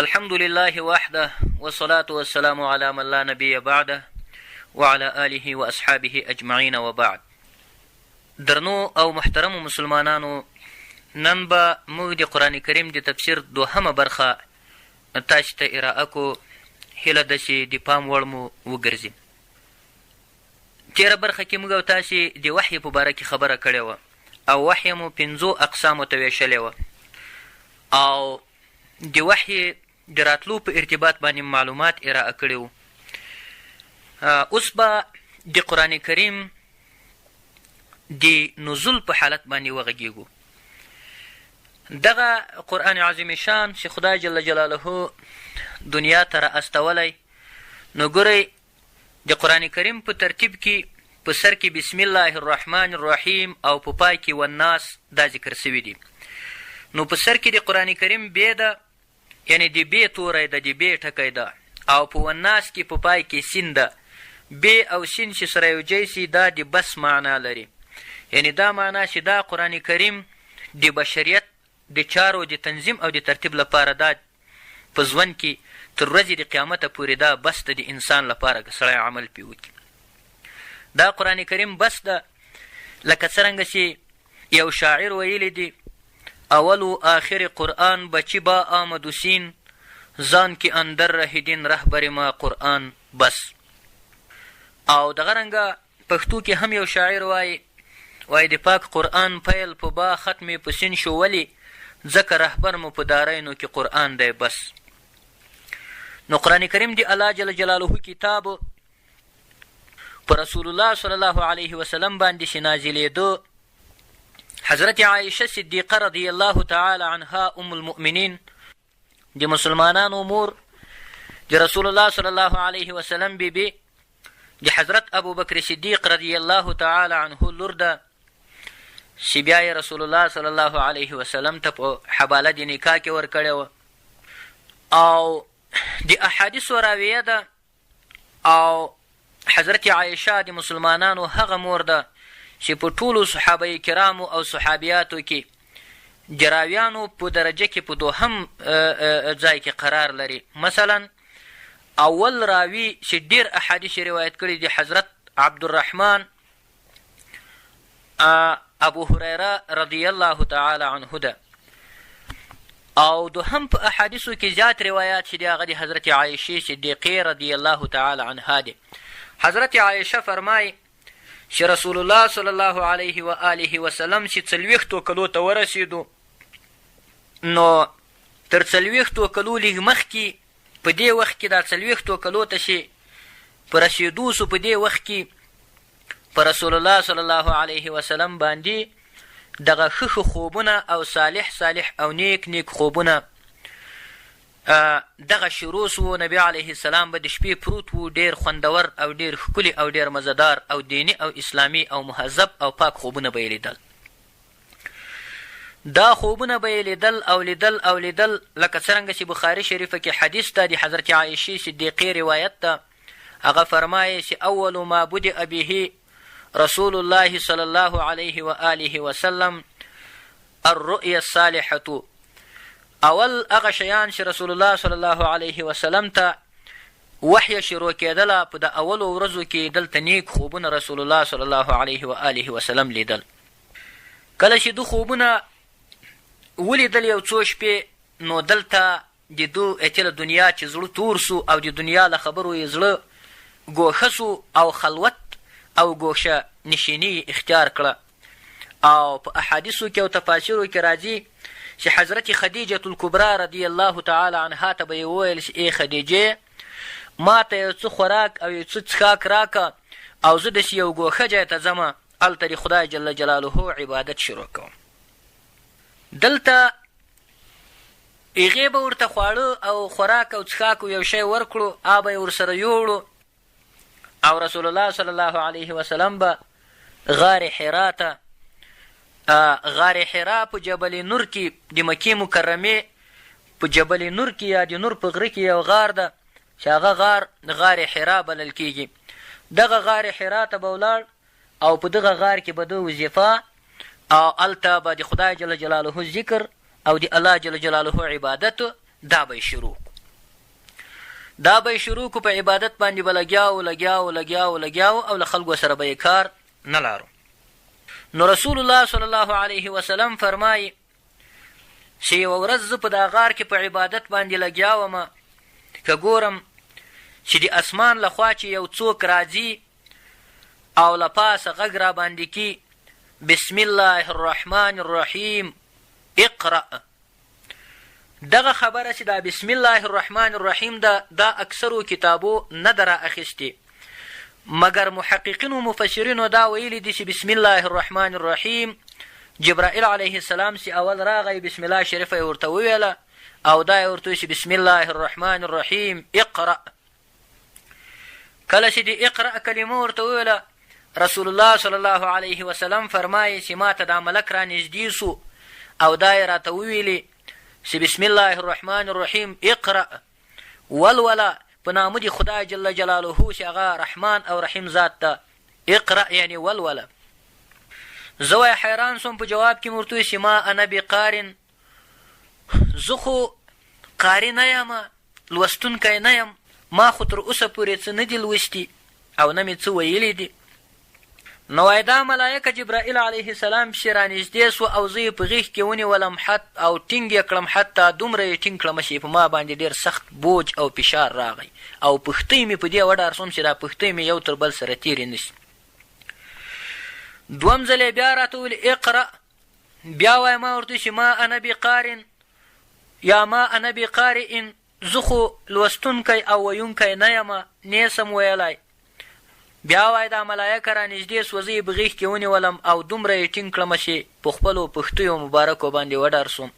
الحمد لله وحده والصلاة والسلام على من لا نبي بعده وعلى آله واصحابه اجمعین وبعد. درنو او محترمو مسلمانانو، نن به موږ د قرآن کریم د تفسیر دوهمه برخه تاسو ته ارائه کو. هیله ده چې د پام وړ مو وګرځي. تېره برخه کې موږ او تاسې د وحی په باره کې خبره کړې وه او وحی مو 5 اقسامو ته ویشلې وه او د وحی د راتلو په ارتباط باندې معلومات ارائه کړي وو. اوس به د قرآن کریم د نزول په حالت باندې وغږیږو. دغه قرآن عظیم شان چې خدای جل جلاله دنیا ته رااستولی، نو ګورئ د قرآن کریم په ترتیب کې په سر کې بسم الله الرحمن الرحیم او په پای کې والناس دا ذکر سوي دي. نو په سر کې د قرآن کریم بې ده، یعنی د بې توری ده، د بې ټکی ده، او په والناس کې په پای کې سین ده. بې او سین چې سره یو ځای سي دا د بس معنا لري، یعنی دا معنا چې دا قرآن کریم د بشریت د چارو د تنظیم او د ترتیب لپاره دا په ژوند کې تر ورځې د قیامته پورې دا بس ده د انسان لپاره که سړی عمل پرې وکړي. دا قرآن کریم بس ده لکه څرنګه چې یو شاعر ویلی دی: اول و آخر قرآن بچی با آمد و سین، زان که اندر رهیدین رهبر ما قرآن بس. او دغه رنګه پښتو کې هم یو شاعر وایي د پاک قرآن پیل په با ختم په سین شو، ولې ځکه رهبر مو په دارینو کې قرآن دی بس. نو قرآن کریم د الله جل جلاله کتاب په رسول الله صلی الله علیه وسلم باندې چې نازلېده، حضرت عایشه صدیقه رضی الله تعالی عنها ام المؤمنین د مسلمانانو مور، د رسول الله صلی الله علیه وسلم بیبي، د حضرت ابوبکر صدیق رضی الله تعالی عنه لور ده، چې بیا یې رسول الله صلی الله علیه وسلم ته په حواله د نکاح کې ورکړې وه او د احادیثو راویه ده. او حضرت عایشه د مسلمانانو هغه مور ده چې په ټولو صحابه کرامو او صحابیاتو کې د راویانو په درجه کې په دوهم ځای کې قرار لري. مثلا اول راوي چې ډېر احادیث روایت کړي د حضرت عبدالرحمن ابو هریره رضی الله تعالی عنه ده، او دوهم په احادیثو کې زیات روایات چې د هغه د حضرت عایشې صدیقې رضی الله تعالی عنها ده. حضرت عایشه فرمایي چې رسول الله صلی الله علیه و آله وسلم چې 40 کلو ته ورسېدو، نو تر 40 کلو لږ مخکې په دې وخت کې دا 40 کلو ته چې په رسېدو سو، په دې وخت کې په رسول الله صلی الله علیه وسلم باندې دغه ښه خوبونه او صالح او نیک خوبونه دغه شروع سو. نبی علیه السلام به د شپې پروت و، ډېر خوندور او ډېر ښکلي او ډېر مزدار او دیني او اسلامي او مهذب او پاک خوبونه به یې لیدل. دا خوبونه به یې لیدل او لیدل لکه څرنګه چې بخاري شریفه کې حدیث ده د حضرت عایشې صدیقې روایت ده. هغه فرمایي چې اول ما بدأ به رسول الله صلی الله علیه و آله وسلم الرؤیا الصالحة، اول هغه شیان چې رسول الله صلی الله علیه وسلم ته وحی شروع کېدله، په د اولو ورځو کې دلته نیک خوبونه رسول الله صلی الله علیه و آله وسلم لیدل. کله چې دو خوبونه ولیدل یو څو شپې، نو دلته د دو اتله دنیا چې زړه تور سو او د دنیا له خبرو یې زړه ګوښه سو او خلوت او ګوښه نشیني اختیار کړه. او په احادیثو کې او تفاسیرو کې راځي چې حضرت خدیجة الکبرا رضی الله تعالی عنها ته به یې وویل چې ای خدیجې، ما ته یو څه خوراک او یو څه څښاک راکه او زه داسې یو ګوښه ځای ته ځمه، هلته د خدای جل جلاله عبادت شروع کوم. دلته هغې به ورته خواړه او خوراک او څښاک یو شی ورکړو، به یې ورسره یوړو او رسول الله صلی الله علیه وسلم به غار حرا ته، غار حرا په جبل نور کې د مکې مکرمې په جبل نور کې یا د نور په غره کې یو غار ده چې هغه غار حرا بلل کېږي. دغه غار حرا ته به ولاړ او په دغه غار کې به د وظیفه او هلته به د خدای جل جلاله ذکر او د الله جل جلاله عبادت دا به یې شروع کړو. دا به یې شروع کو، په عبادت باندې به لګیاو او له خلکو سره به یې کار نه لارو. نو رسول الله صلی الله علیه وسلم فرمایي چې یوه ورځ زه په دا غار کې په عبادت باندې لګیا ومه، که ګورم چې د اسمان لخوا چې یو څوک راځي او له پاسه غږ را باندې کی بسم الله الرحمن الرحیم اقرأ. دغه خبره چې دا بسم الله الرحمن الرحیم ده، دا اکثرو کتابو نه ده را اخیستې، مګر محققینو و مفسرینو دا ویلي دي چې بسم الله الرحمن الرحیم جبرائیل علیه السلام چې اول راغی بسم الله شریفه یې ورته وویله او دا یې ورته چې بسم الله الرحمن الرحیم اقرأ. کله چې د اقرأ کلمه ورته وویله، رسول الله صلی الله علیه وسلم فرمایي چې ما ته دا ملک را نږدې سو او دا یې راته وویلې چې بسم الله الرحمن الرحیم اقرأ، ولوله په نامه د خدای جل جلاله چې هغه رحمان او رحیم ذات ده. اقرأ یعنی ولوله. زه وایي حیران سوم، په جواب کې مې ورته وویل چې ما انا بقارن، زه خو قاري نه یم، لوستونکی نه یم، ما خو تر اوسه پورې څه نه دي لوستي او نه مې څه ویلي دي. نو وایي دا ملایکه جبرائیل علیه السلام چې رانږدې سو او زه یې په غېږ کې ونیولم او ټینګ یې کړم، حتی دومره یې ټینګ کړم چې په ما باندې ډېر سخت بوج او فشار راغی او پښتۍ مې په دې وډار سوم چې دا پښتۍ مې یو تر بل سره تېرې نه شي. دویم ځل یې بیا راته وویل اقرأ، بیا وایي ما ورته چې ما انا بقارن یا ما انا بقارئ، زه خو لوستونکی او ویونکی نه یم، نه سم ویلی. بیا وایي دا ملایکه را نږدې سوه، زه یې په غېږ کې ونیولم او دومره یې ټینګ کړمه چې په خپلو پښتیو مبارکو باندې وډار سوم.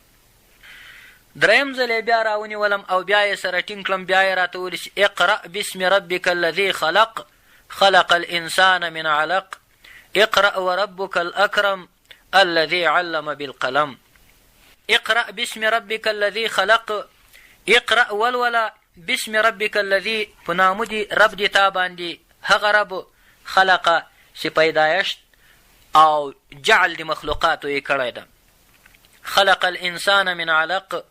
دریم ځل یې بیا را ونیولم او بیا یې سره ټینګ کړم، بیا یې راته وویل چې اقرأ باسم ربک الذي خلق خلق الانسان من علق اقرأ وربك الاکرم الذي علم بالقلم. اقرأ باسم ربک الذي خلق، اقرأ ولوله باسم ربک الذي، په نامه دي رب دي تا باندې هغه رب خلقه چې پیدایشت او جعل د مخلوقاتو یې کړی ده. خلق الانسان من علق،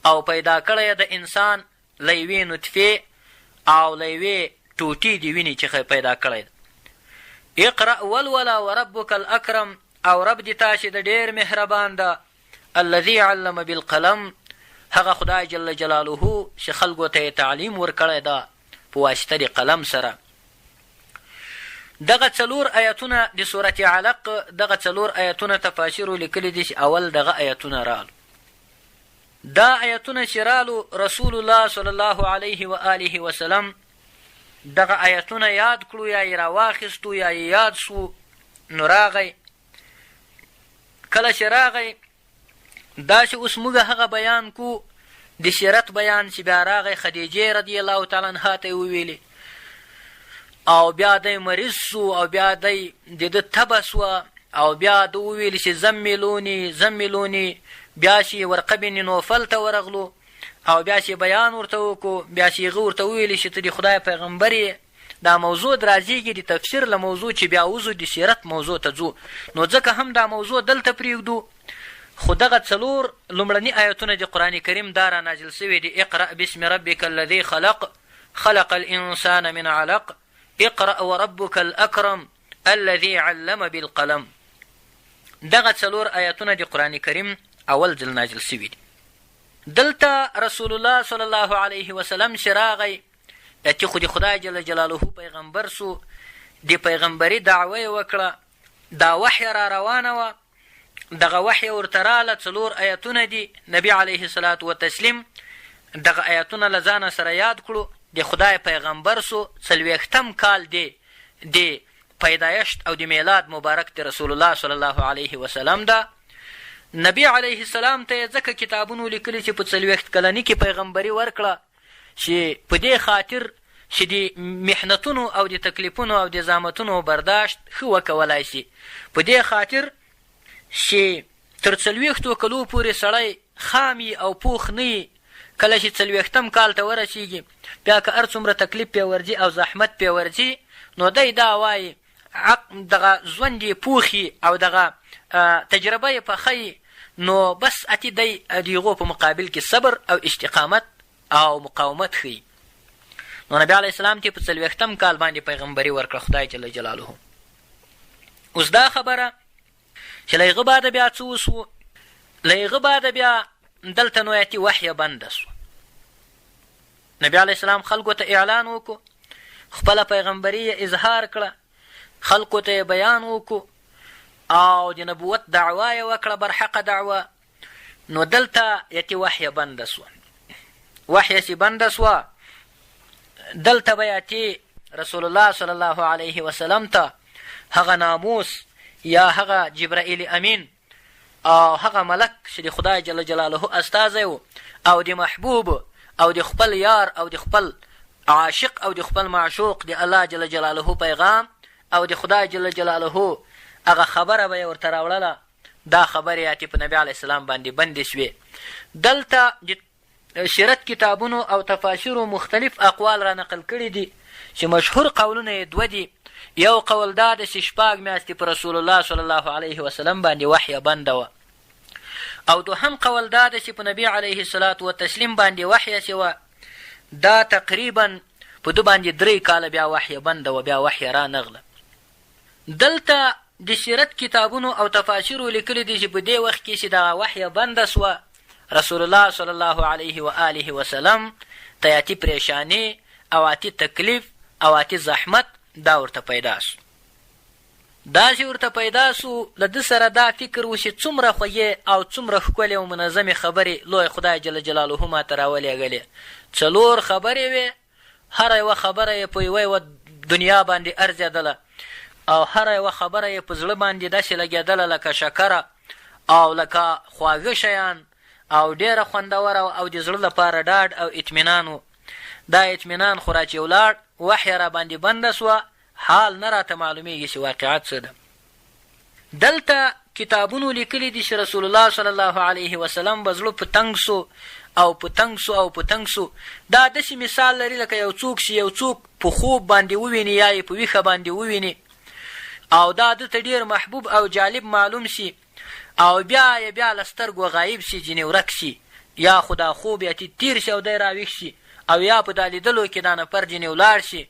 او پیدا کړی د انسان له یوې نطفې او له یوې ټوټې د وینې څخه پیدا کړی ده. اقرأ ولوله وربک الاکرم، او رب دې تا چې د ډېر مهربان ده. الذي علم بالقلم، هغه خدای جل جلاله چې خلکو ته یې تعلیم ورکړی ده په واسطه د قلم سره. دغه څلور آیتونه د سورت علق، دغه څلور آیتونه تفاسیرو لیکلي دي چې اول دغه آیتونه رالو. دا آیتونه چې رالو، رسول الله صلی الله علیه و آله وسلم دغه آیتونه یاد کړو یا یې راواخیستو یا یې یاد سو. نو راغی، کله چې راغی دا چې اوس موږ هغه بیان کو د سیرت بیان چې بیا راغی خدیجې رضی الله تعالی عنها ته یې وویلې او بیا دی مریض سو او بیا دی د ده تبه سوه او بیا ده وویل چې زملوني، بیا چې ورقه بن نوفل ته ورغلو او بیا چې بیان ورته وکړو، بیا چې هغه ورته وویلې چې ته د خدای پیغمبر یې. دا موضوع درازیږي د تفسیر له موضوع چې بیا وځو د سیرت موضوع ته ځو، نو ځکه هم دا موضوع دلته پرېږدو. خو دغه څلور لومړني آیتونه د قرآن کریم دا را نازل سوي دي. اقرأ باسم ربک الذي خلق خلق الانسان من علق اقرأ وربك الاکرم الذي علم بالقلم. دغه څلور آیتونه د قرآن کریم اول ځل نازل سوي دي. دلته رسول الله صلی الله علیه وسلم چې راغی، چې خو د خدای جل جلاله پیغمبر سو، د پیغمبري دعوه یې وکړه، دا وحی را روانه وه، دغه وحی ورته راله. څلور آیتونه دي. نبي علیه الصلاة وتسلیم دغه آیتونه له ځانه سره یاد کړو. د خدای پیغمبر سو، 40 کال دی د پیدایشت او د میلاد مبارک د رسول الله صلی الله علیه وسلم ده. نبی علیه السلام ته یې ځکه کتابونو لیکلي چې په 40 کلني کې پیغمبري ورکړه چې په دې خاطر چې د محنتونو او د تکلیفونو او د زحمتونو برداشت ښه وکولی شي، په دې خاطر چې تر 40 کلو پورې سړی خامي او پوخ نه، کله چې 40 کال ته ورسیږي بیا که هر څومره تکلیف پې ورځي او زحمت پې ورځي، نو دی دا وایي دغه ژوند یې پوخي او دغه تجربه یې پخی، نو بس اتی دی د هغو په مقابل کې صبر او استقامت او مقاومت ښیي. نو نبي علیه السلام ته په 40 کال باندې پیغمبري ورکړه خدای جل جلاله. اوس دا خبره چې له هغه بعده بیا څه وسو، له هغه بعده بیا دلته نو آیتي وحی بنده سوه. نبي علیه السلام خلکو ته اعلان وکړو، خپله پیغمبري یې اظهار کړه، خلکو ته یې بیان وکړو او د نبوت دعوا یې وکړه، برحقه دعوا. نو دلته یتي وحی بنده سوه، وحی چې بنده سوه دلته به یتي رسول الله صلی الله علیه وسلم ته هغه ناموس یا هغه جبرائیل امین او هغه ملک چې د خدای جل جلاله استازی و او د محبوب او د خپل یار او د خپل عاشق او د خپل معشوق د الله جل جلاله پیغام او د خدای جل جلاله هغه خبره به یې ورته راوړله. دا خبرې یاتې په نبي علیه السلام باندې بندې شوې. دلته د سیرت کتابونو او تفاسیرو مختلف اقوال را نقل کړي دي چې مشهور قولونه یې دوه دي. یو قول دا ده چې 6 میاشتې په رسول الله صلی الله علیه وسلم باندې وحی بنده وه، او دوهم قول دا ده چې په نبي علیه الصلاة والتسلیم باندې وحی چې وه دا تقریبا په ده باندې 3 کاله بیا وحی بنده وه، بیا وحی را نغله. دلته د سیرت کتابونو او تفاسیرو لیکلي دي چې په دې وخت کې چې دغه وحی بنده سوه رسول الله صلی الله علیه و آله وسلم ته اتي پریشانی او اتي تکلیف او اتي زحمت دا ورته پیدا سو. دا چې ورته پیدا سو له ده سره دا فکر و چې څومره خوږې او څومره ښکلې او منظمې خبرې لوی خدای جل جلاله ماته راولېږلې. 4 خبرې وې، هره یوه خبره یې په یوه دنیا باندې ارزېدله او هره یوه خبره یې په زړه باندې داسې لګېدله لکه شکره او لکه خواږه شیان او ډېره خوندوره او د زړه لپاره ډاډ او اطمینان و. دا اطمینان خو را چې ولاړ وحی را باندې بنده سوه، حال نه راته معلومیږي چې واقعات څه ده. دلته کتابونو لیکلي دي چې رسول الله صلی الله علیه وسلم به زړه په تنګ سو او په تنګ سو او په تنګ سو. دا داسې مثال لري لکه یو څوک چې یو څوک په خوب باندې وویني یا یې په ویښه باندې وویني او دا ده ته ډېر محبوب او جالب معلوم سي او بیا له سترګو غایب سي، ځینې ورک سي، یا خو دا خوب یا تیر سي او دی راویښ سي، او یا په دا لیدلو کې دا نفر ځینې ولاړ سي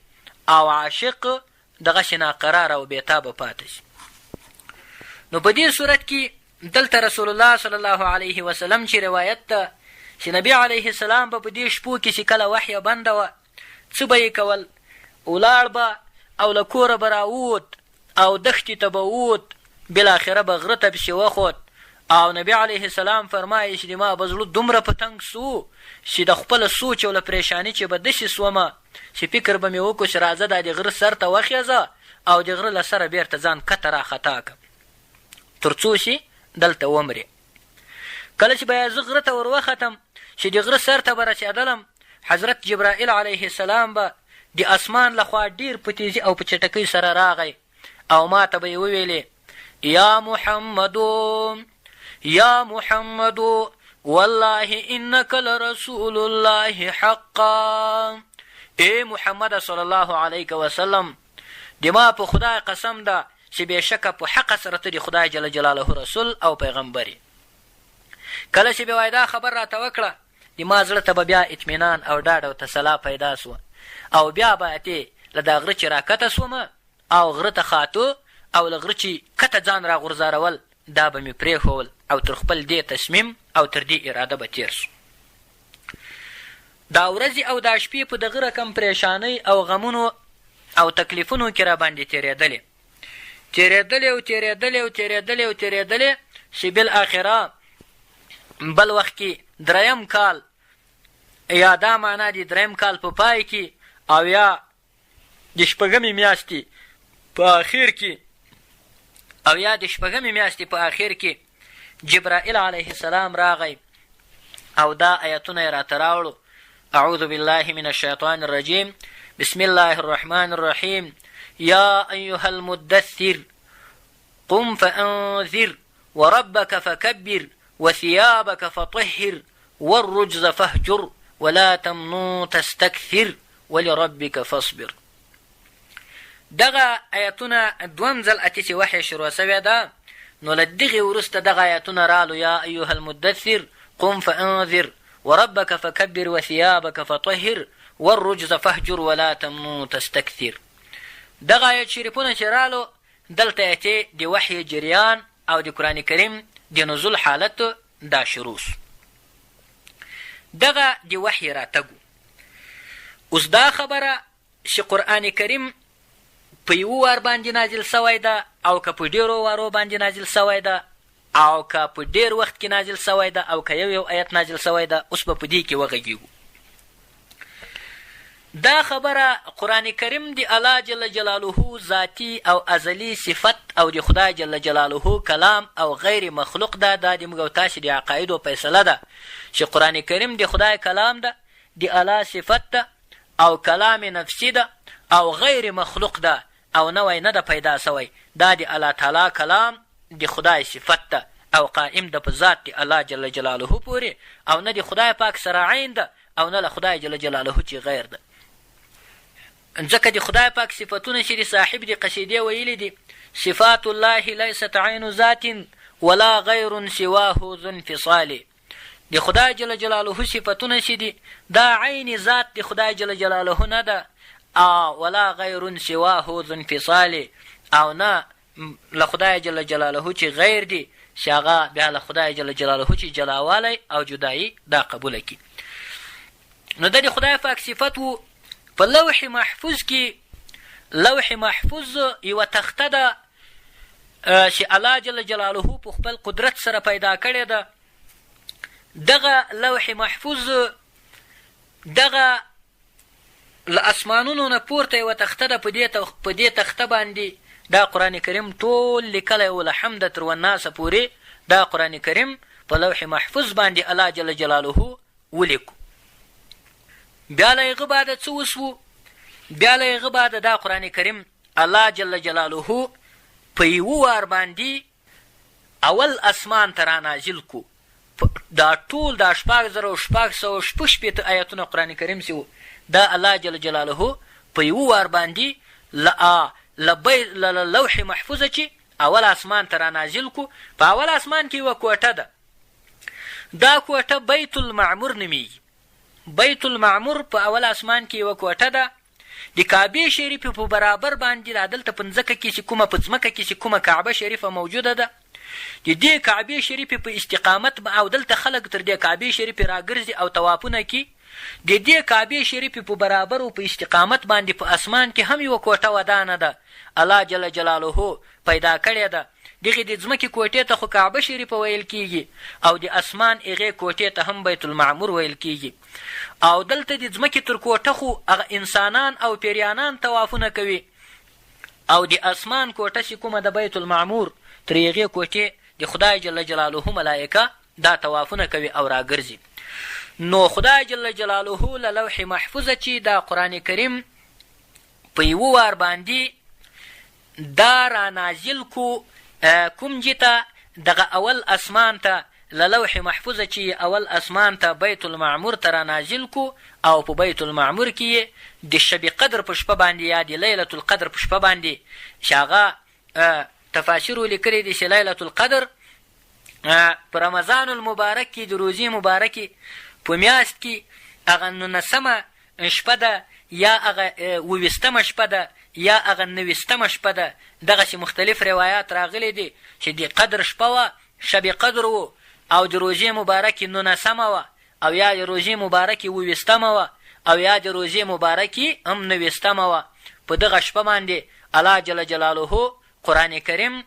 او عاشق دغسې ناقراره او بېتابه پاته سي. نو په دې صورت کې دلته رسول الله صلی الله علیه وسلم چې روایت ده چې نبي علیه السلام به په دې شپو کې چې کله وحی بنده وه څه به یې کول، ولاړ به او له کوره به راووت او دښتې ته به ووت، بالاخره به غره ته پسې وخوت. او نبي علیه السلام فرمایي چې د ما به زړه دومره په تنګ سو چې د خپله سوچ او له پریشاني چې به داسې سومه چې فکر به مې وکړو چې راځه دا د غره سر ته وخیځه او د غره له سره بیرته ځان کته راخطا کړه تر څو چې دلته ومرې. کله چې به زه غره ته ور وختم چې د غره سر ته به رسېدلم، حضرت جبرائیل علیه السلام به د اسمان لخوا ډېر په تیزي او په چټکۍ سره راغی او ما ته به یې وویلې یا محمدو یا محمدو والله انک لرسول الله حقا. ای محمد صلی الله علیه وسلم د ما په خدای قسم ده چې بېشکه په حقه سره ته د خدای جل جلاله رسول او پیغمبر. کله چې به وایي دا خبر راته وکړه د ما زړه ته به بیا اطمینان او ډاډ او تسلا پیدا سوه او بیا به اتې له دا غره چې راکته سومه او غره ته خاتو او له غره چې کته ځان راغورځارول دا به مې پرېښول او تر خپل دې تصمیم او تر دې اراده به تېر سو. دا ورځې او دا شپې په دغه رقم پریشانۍ او غمونو او تکلیفونو کې را باندې تېرېدلې چې بالاخره بل وخت کې 3 کال یا دا معنا دی 3 کال په پای کې او یا د 6 میاشتې په آخر کې او یا د 6 میاشتې په آخر کې جبرائیل علیه السلام راغی او دا آیتونه یې راته راوړو. اعوذ بالله من الشیطان الرجیم بسم الله الرحمن الرحیم یا ایها المدثر قم فانذر وربك فكبر وثيابك فطهر والرجز فاهجر ولا تمنن تستكثر ولربك فاصبر. دغه آیتونه دوم ځل اتې چې وحی شروع سوې ده نو له دغې وروسته دغه آیتونه رالو یا ایها المدثر قم فانذر وربك فكبر وثيابك فطهر والرجز فهجر ولا تمنون تستكثر. دغه آیت شریفونه چې رالو دلته یې د وحی جریان او د قرآن کریم د نزول حالت دا شروع سو. دغه د وحی راتګو اوس دا خبره چې قرآن کریم په یوه وار باندې نازل سوی ده او که په ډېرو وارو باندې نازل سوی ده او که په ډېر وخت کې نازل سوی ده او که یو آیت نازل سوی ده، اوس به په دې کې وغږیږو. دا خبره قرآن کریم د الله جل جلاله ذاتي او ازلي صفت او د خدای جل جلاله کلام او غیر مخلوق ده. دا د موږ او تاسې د عقایدو فیصله ده چې قرآن کریم د خدای کلام ده، د الله صفت ده او کلام نفسي ده او غیر مخلوق ده او نوی نه ده پیدا سوی. دا د الله تعالی کلام د خدای صفت ده او قائم ده په ذات د الله جل جلاله پورې، او نه د خدای پاک سره عین ده او نه له خدای جل جلاله چې غیر ده. ځکه د خدای پاک صفتونه چې د صاحب د قصیدې ویلي دي صفات الله لیست عین ذات ولا غیر سواه ذو انفصال. د خدای جل جلاله صفتونه چې دي دا عین ذات د خدای جل جلاله نه ده ولا غیر سواه ذو انفصال، او نه له خدای جل جلاله چې غیر دي چې هغه بیا له خدای جل جلاله چې جلاوالی او جدایي دا قبوله کړي. نو دا د خدای پاک صفت و. په لوح محفوظ کې لوح محفوظ یوه تخته ده چې الله جل جلاله په خپل قدرت سره پیدا کړې ده. دغه لوح محفوظ دغه له اسمانونو نه پورته یوه تخته ده. په دې تخته باندې دا قرآن کریم ټول لیکلی و له حمده تر والناسه پورې. دا قرآن کریم په لوح محفوظ باندې الله جل جلاله ولیکو. بیا له هغه بعده څه وسو؟ بیا له هغه بعده دا قرآن کریم الله جل جلاله په یوه وار باندې اول اسمان ته رانازل کو. دا ټول دا 6666 آیتونه قرآن کریم چې و دا الله جل جلاله په یوه وار باندې له لوح محفوظه چې اول اسمان ته رانازل کو. په اول اسمان کې یوه کوټه ده. دا کوټه بیت المعمور نومیږي. بیت المعمور په اول اسمان کې یوه کوټه ده. د کعبې شریفې په برابر باندې دا دلته په ځمکه کې چې کومه کعبه شریفه موجوده ده، د دې کعبې شریفې په استقامت او دلته خلک تر دې کعبې شریفې راګرځي او طوافونه کوي. د دې کعبې شریفې په برابر او په استقامت باندې په اسمان کې هم یوه کوټه ودانه ده الله جل جلاله پیدا کړې ده. دغې د ځمکې کوټې ته خو کعبه شریفه ویل کیږي او د اسمان هغې کوټې ته هم بیت المعمور ویل کیږي. او دلته د ځمکې تر کوټه خو هغه انسانان او پیریانان طوافونه کوي، او د اسمان کوټه چې کومه د بیت المعمور تر هغې کوټې د خدای جل جلاله ملایکه دا طوافونه کوي او راګرځي. نو خدای جل جلاله له لوح محفوظه چې دا قرآن کریم په یوه وار باندې دا رانازل کو کوم جته دغه اول اسمان ته له لوح محفوظه چې اول اسمان ته بیت المعمور ته رانازل کو. او په بیت المعمور کې د شب قدر په شپه باندې یا د لیلة القدر په شپه باندې چې هغه تفاسیرو لیکلي دي چې لیلة القدر په رمضان المبارک کې د روزې مبارکې په میاشت کې هغه 19مه شپه ده یا هغه 20مه شپه ده یا هغه 90مه شپه ده. دغسې مختلف روایات راغلی دي چې د قدر شپه وه، شب قدر و، او د روژې مبارکې 19مه وه، او یا د روژې مبارکې 20مه وه، او یا د روژې مبارکې هم 90مه وه. په دغه شپه باندې الله جل جلاله قرآن کریم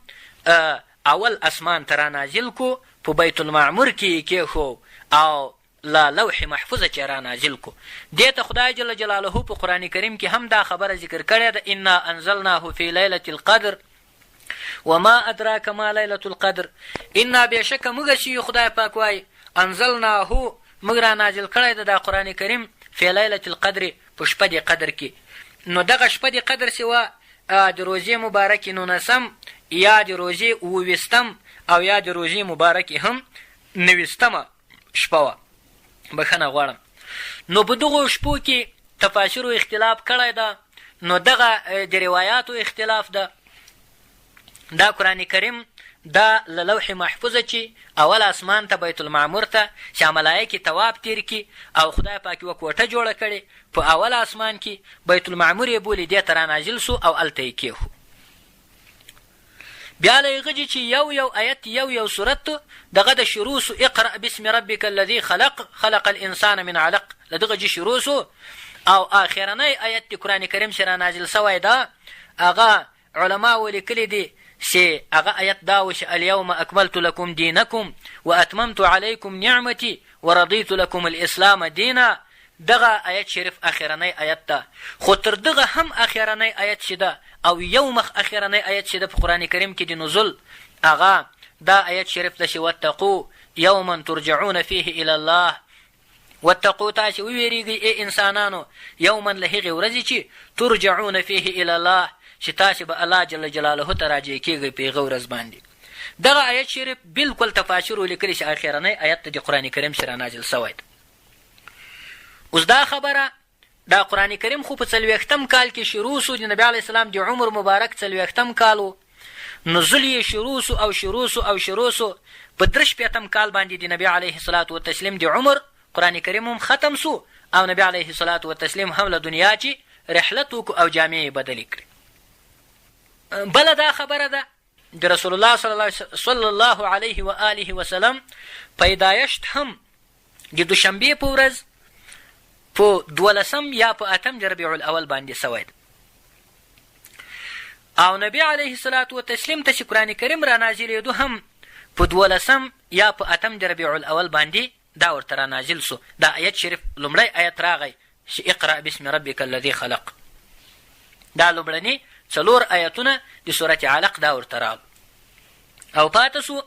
اول اسمان ته رانازل کو، په بیت المعمور کې کېښو او لا لوح محفوظه چې رانازل کو. دې ته خدای جل جلاله په قرآن کریم کې هم دا خبره ذکر کړې ده انا انزلناه فی لیلة القدر وما ادراک ما لیلة القدر. انا بېشکه موږ چې خدای پاک وایي انزلناه موږ رانازل کړی ده دا قرآن کریم فی لیلة القدر په شپه د قدر کې. نو دغه شپه د قدر چې وه د روژې مبارکې 19 یا د روژې 20 او یا د روژې مبارکې هم 90مه شپه وه. بخښنه غواړم. نو په دغو شپو کې تفاسیرو اختلاف کړی ده. نو دغه د روایاتو اختلاف ده. دا قرآن کریم دا له لوح محفوظه چې اول اسمان ته بیت المعمور ته چې ملایکې طواف تیر کړي او خدای پاک یوه کوټه جوړه کړې په اول اسمان کې بیت المعمور یې بولي دې ته رانازل سو او هلته یې کېښو. بیا له هغه چې یو آیت یو صورت دغه د شروع سو اقرأ باسم ربک الذي خلق الانسان من علق له دغه چې شروع سو او آخرنی آیت د قرآن کریم چې رانازل سوی ده هغه علماو لیکلی دي چې هغه آیت دا و چې الیوم اکملت لکم دینکم واتممت علیکم نعمتي ورضیت لکم الاسلام دینا. دغه آیت شریف اخرنی آیت ده، خو تر دغه هم اخرنی آیت چې ده او یو مخ اخرنی آیت چې ده په قرآن کریم کې د نزول هغه دا آیت شریف ده چې واتقوا یوما ترجعون فیه الی الله. واتقوا تاسې وویرېږئ ای انسانانو یوما له هغې ورځې چې ترجعون فیه الی الله چې تاسې به الله جل جلاله ته راجع کېږئ په هغه ورځ باندې. دغه آیت شریف بلکل تفاسیر ولیکلي چې اخرنی آیت ته د قرآن کریم چې رانازل سوی ده. اوس دا خبره دا قرآن کریم خو په 40 کال کې شروع سو، د نبي علیه السلام د عمر مبارک 40 کال و، نزول یې شروع سو په 63 کال باندې د نبي علیه الصلاة والتسلیم د عمر قرآن کریم هم ختم سو او نبي علیه الصلاة والتسلیم هم له دنیا چې رحلت وکړو او جامې یې بدلې کړې. بله دا خبره ده د رسول الله صلی الله علیه و آله وسلم پیدایشت هم د دوشنبې په ورځ په 12 یا په 8 د ربیع الاول باندې سوی ده او نبی علیه الصلاة والتسلیم ته چې قرآن کریم رانازلېدو هم په 12 یا په 8 د ربیع الاول باندې دا ورته رانازل سو. دا آیت شریف لومړی آیت راغی چې اقرأ باسم ربک الذي خلق. دا لومړني 4 آیتونه د سورت علق دا ورته راغلو او پاته سو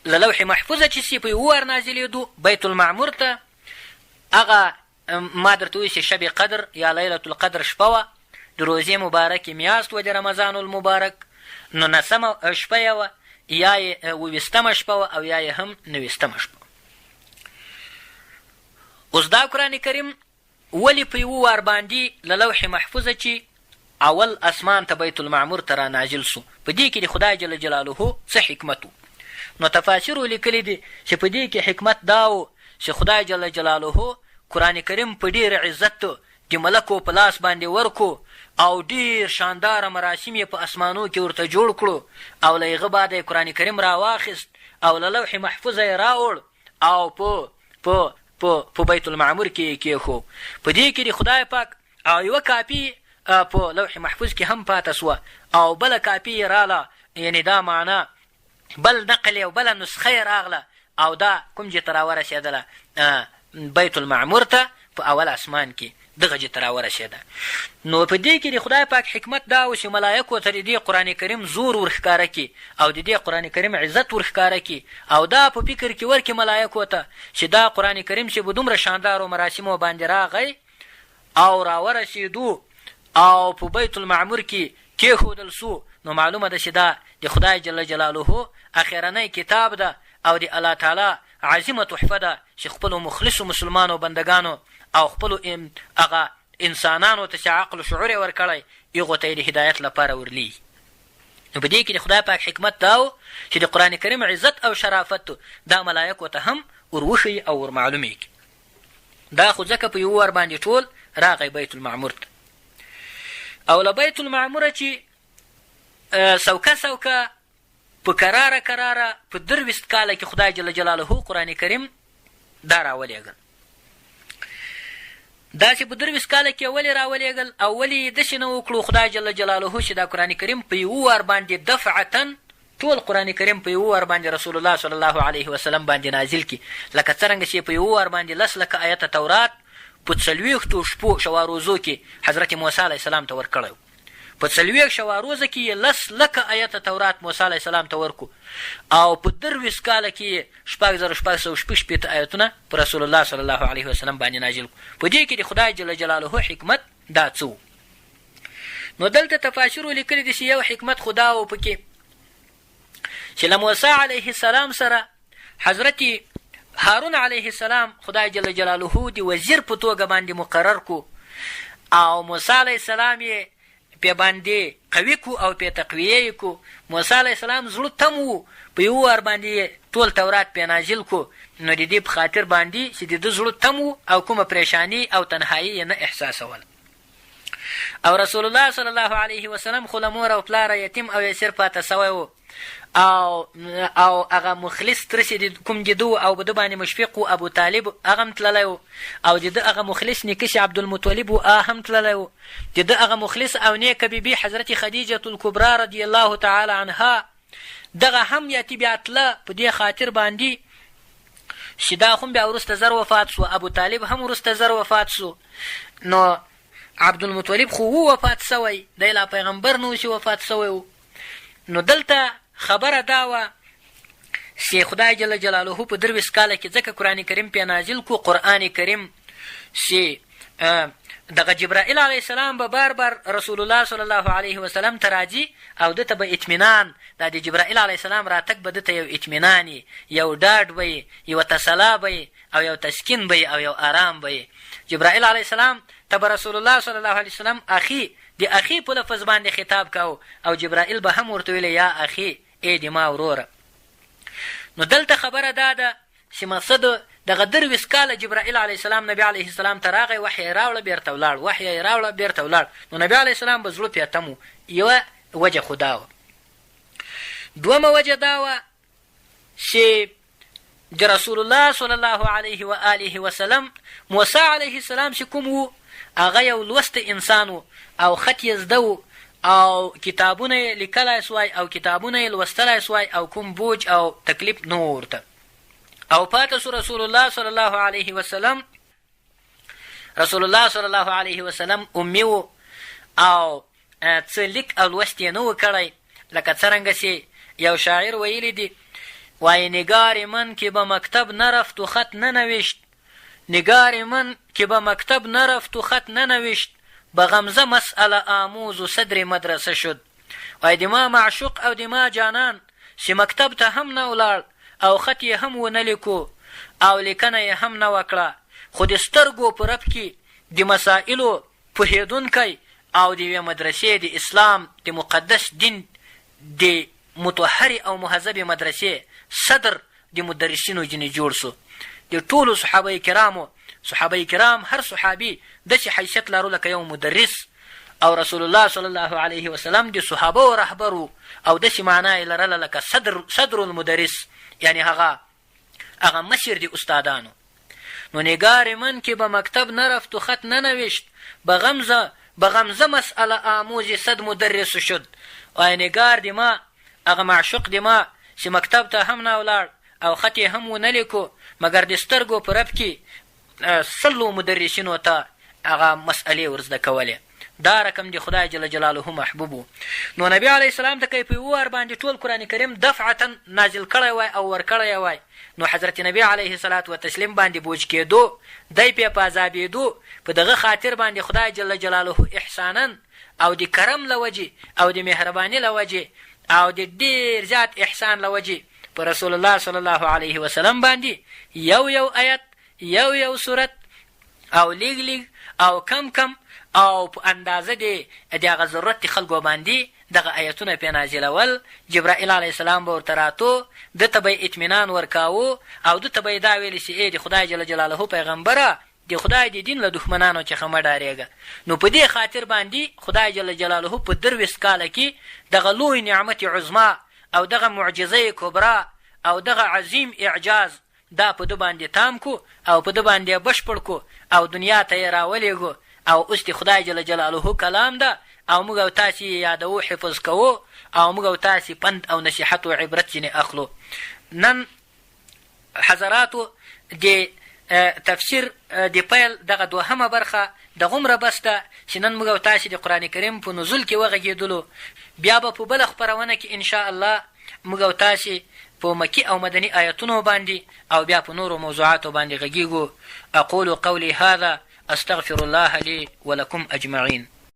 له لوح محفوظه چې سي په یو وار نازلېدو بیت المعمور ته. هغه ما درته وایي چې شب قدر یا لیلة القدر شپه وه، د روزې مبارکې میاشت وه د رمضان المبارک، نو 9مه شپه یې وه یا یې 20مه شپه وه او یا یې هم 90مه شپه. اوس دا قرآن کریم ولې په یو وار باندې له لوح محفوظه چې اول اسمان ته بیت المعمور ته رانازل سو، په دې کې د خدای جل جلاله څه حکمت و؟ نو تفاسیرو لیکلی دي چې په دې کې حکمت دا و چې خدای جل جلاله قرآن کریم په ډېر عزت د ملکو په لاس باندې ورکو او ډېر شانداره مراسم یې په اسمانو کې ورته جوړ کړو او له هغه بعده یې قرآن کریم راواخیست او له لوح محفوظه یې راوړ او په بیت المعمور کې یې کېښو. په دې کې د خدای پاک او یوه کاپي په لوح محفوظ کې هم پاته سوه او بله کاپي یې راله، یعنې دا معنا بل نقل او بله نسخه یې راغله او دا کوم جې ته راورسېدله بیت المعمور ته په اول اسمان کې دغه جې ته راورسېده. نو په دې کې د خدای پاک حکمت دا و چې ملایکو ته د دې قرآن کریم زور ورښکاره کړي او د دې قرآن کریم عزت ورښکاره کړي او دا په فکر کې ورکړي ملایکو ته چې دا قرآن کریم چې به دومره شاندارو مراسمو باندې راغی او راورسېدو او په بیت المعمور کې کېښودل سو، نو معلومه ده چې دا د خدای جل جلاله اخرنی کتاب ده او د الله تعالی عظیمه تحفه ده چې خپلو مخلصو مسلمانو بندګانو او خپلو هغه انسانانو ته چې عقل و شعور یې ورکړی هغو ته یې د هدایت لپاره ورلیږي. نو په دې کې د خدای پاک حکمت دا و چې د قرآن کریم عزت او شرافت دا ملایکو ته هم وروښیي او ورمعلومېږي. دا خو ځکه په یو وار باندې ټول راغی بیت المعمور ته او له بیت المعموره چې سوکه په کراره په 23 کاله کې خدای جل جلاله قرآن کریم دا راولېږل. داسې په 23 کاله کې ولې راولېږل او ولې داسې نه وکړو خدای جل جلاله چې دا قرآن کریم په یو وار باندې دفعتن ټول قرآن کریم په یو وار باندې رسول الله صلی الله علیه وسلم باندې نازل کړي، لکه څرنګه چې په یو وار باندې 10 لکه آیته تورات په 40 شپو شواروزو کې حضرت موسی علیه السلام ته ورکړی و. په 40 شواروزه کې یې 10 لکه آیته تورات موسی علیه السلام ته ورکو او په 23 کاله کې یې 6666 آیتونه په رسول الله صلی الله علیه وسلم باندې نازل کړو. په دې کې د خدای جل جلاله حکمت دا څه و؟ نو دلته تفاسیرو لیکلي دي چې یو حکمت خو دا و پکې چې له موسی علیه السلام سره حضرت هارون علیه السلام خدای جل جلاله د وزیر په توګه باندې مقرر کو او موسی علیه السلام یې پې باندې قوي کو او پې تقویه یې کو. موسی علیه السلام زړه تم و، په یو وار باندې ټول تورات پې نازل کو. نو د دې په خاطر باندې چې د ده زړه تم و او کومه پریشاني او تنهایي یې نه احساسوله. او رسول الله صلی الله علیه وسلم خو له مور او پلاره یتیم او یسیر پاته سوی و، او هغه مخلص تره چې کوم د ده او په ده باندې مشفق و ابو طالب هغه هم تللی و، او د ده هغه مخلص نیکه چې عبدالمطلب و هم تللی و. د ده هغه مخلص او نیکه بیبي حضرت خدیجة الکبرا رضی الله تعالی عنها دغه هم یاتي بیا تله په دې خاطر باندې چې دا خو بیا وروسته زر وفات سو، ابو طالب هم وروسته زر وفات سو. نو عبدالمطلب خو وفات سوی، دی لا پیغمبر نه و چې وفات سوی و. نو دلته خبره دا وه چې خدای جل جلاله په 23 کاله کې ځکه قرآن کریم پې نازل کو. قرآن کریم چې دغه جبرائیل علیه السلام به بار بار رسول الله صلی الله علیه وسلم ته راځي او ده ته به اطمینان، دا د جبرائیل علیه السلام راتګ به ده ته یو اطمینان، یو ډاډ به یو تسلا به او یو تسکین به او یو آرام به. جبرائیل علیه السلام ته به رسول الله صلی الله علیه وسلم د اخي په لفظ باندې خطاب کو، او جبرائیل به هم ورته ویلی یا اخي، ای د ما وروره. نو دلته خبره دا ده چې مقصد دغه 23 کاله جبرائیل علیه السلام نبي علیه السلام ته راغی، وحی یې راوړه بیرته ولاړ، وحی یې راوړه بیرته ولاړ. نو نبي علیه السلام به زړه پې تم و. یوه وجه خو دا وه. دومه وجه دا وه چې د رسول الله صلی الله علیه و آله وسلم موسی علیه السلام چې کوم و هغه یو لوسته انسان و او خط یې زده و او کتابونه یې لیکلی سوای او کتابونه یې لوستلی سوای او کوم بوج او تکلیف نه و ورته. او پاته سو رسول الله صلی الله علیه وسلم، رسول الله صلی الله علیه وسلم امی و او څه لیک او لوست یې نه و کړی. لکه څرنګه چې یو شاعر ویلی دی، وای نگار من که به مکتب نرفت و خط ننوشت، نگار من که به مکتب نرفت و خط ننوشت، به غمزه مسئله آموز و صدر مدرسه شد. وای د ما معشوق او د ما جانان چې مکتب ته هم نه ولاړ او خط یې هم ونه لیکو او لیکنه یې هم نه وکړه، خو د سترګو په رپ کې د مسائلو پوهېدونکی او د یوې مدرسې د اسلام د مقدس دین د مطهرې او مهذبې مدرسې صدر د مدرسینو ځینې جوړ سو. د ټولو صحابه کرامو، صحابه کرام هر صحابي داسې حیثیت لرو لکه یو مدرس، او رسول الله صلی الله علیه وسلم د صحابه و رهبر و او داسې معنا یې لرله لکه صدر المدرس، یعنی هغه مشر د استادانو. نو نگار من که به مکتب نرفت و خط ننوشت، به غمزه مسئله آموز صد مدرس شد. وای نگار د ما، هغه معشوق د ما چې مکتب ته هم نه ولاړ او خط یې هم ونه لیکو، مګر د سترګو په رپ کې سلو مدرسینو ته هغه مسئلې ورزده کولې. دا رقم د خدای جل جلاله محبوب و. نو نبي علیه السلام ته که په یو وار باندې ټول قرآن کریم دفعتا نازل کړی وای او ورکړی وای، نو حضرت نبي علیه الصلاة وتسلیم باندې بوج کېدو، دی پې په عذابېدو، په دغه خاطر باندې خدای جل جلاله احسانا او د کرم له وجې او د مهرباني له وجې او د ډېر زیات احسان له وجې په رسول الله صلی الله علیه وسلم باندې یو آیت، یو صورت او لیگ او کم او په اندازه د هغه ضرورت خلکو باندې دغه آیتونه پې نازلول. جبرائیل علیه السلام به ورته راتو، ده ته به اطمینان ورکاوه او ده ته به یې دا ویلې چې ای د خدای جل جلاله پیغمبره، د خدای د دین له دښمنانو څخه مه ډارېږه. نو په دې خاطر باندې خدای جل جلاله په 23 کاله کې دغه لوی نعمت عظما او دغه معجزه کبرا او دغه عظیم اعجاز دا په ده باندې تام کو او په ده باندې بشپړ کو او دنیا ته یې راولېږو. او اوس د خدای جل جلاله کلام ده او موږ او تاسې یادوو، حفظ کوو او موږ او تاسې پند او نصیحت و عبرت ځینې اخلو. نن حضراتو د تفسیر د پیل دغه دوهمه برخه دغومره بس ده چې نن موږ او تاسې د قرآن کریم په نزول کې وغږېدلو. بیا به په بله خپرونه کې انشاءالله موږ او تاسې په مکی او مدني آیتونو باندې او بیا په نورو موضوعاتو باندې غږېږو. اقول قولي هذا استغفر الله لي ولكم اجمعين.